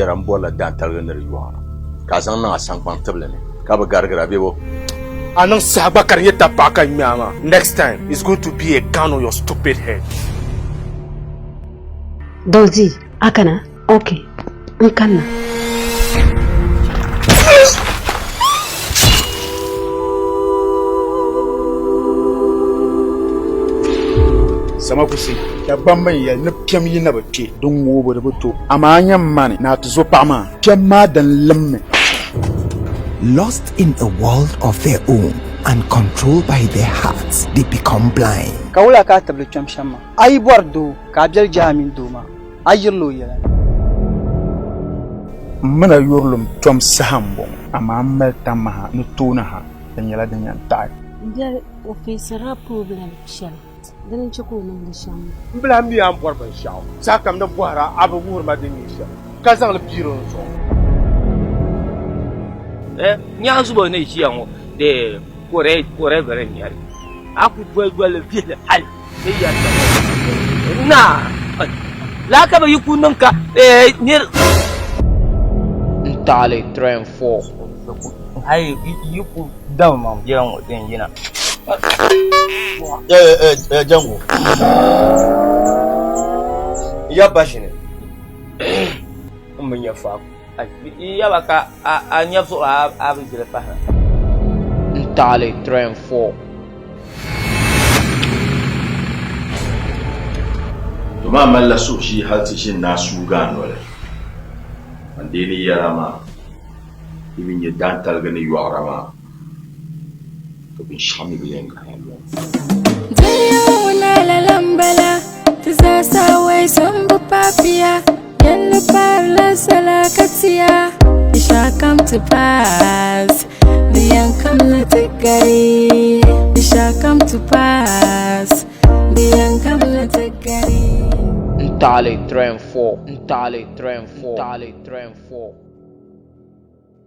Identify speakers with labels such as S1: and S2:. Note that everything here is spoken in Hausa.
S1: yarambola dantal ganar yuwa kazan na san kwantablane ka ba gargara bebo
S2: anang sahaba karyeta paka nyama. Next time it's going to be a gun on your stupid head.
S3: Dozi, akana. Okay. Nkana.
S4: Sama kusi ya bamban ya na piyam yi na bace don wobo da buto amma anyan mani na tuzo pama piyam ma dan lamme.
S5: Lost in a world of their own and controlled by their hearts, they become blind.
S6: Kaula ka tablu cham shamma ay bordo ka jal jamin duma ayirlo yala
S4: Mana yorlum tom sahambo amma mal tamaha no tuna ha dan yala dan yan tai.
S3: There officer problem shell. Dan ci ko mun da sham.
S2: Mbla mi am bor ban shaw. Sakam na boara abu wurma din ni sha. Kazan le biro so.
S7: Nya zubo ne shi yanwo de kore gare ni ari aku gwal fil hal sai ya na la ka ba yukunun ka ni
S6: ntale train 4
S7: ai yuku da mam yan wadin yana
S1: jango ya bashi ne
S7: mun ya fa ya baka an yafso abin da fahara
S6: ntale train 4
S1: to ma malla so shi halti shin na su gano le ande ni yarama ibin ya dantal gani yuarama to bin shami biyan ka
S8: Dayona la lambala tizasa wai sambu papia Yellow parlors Katia, it shall come to pass. The young come let it go. It shall come to pass. The young come let it go.
S6: Ntale train 4.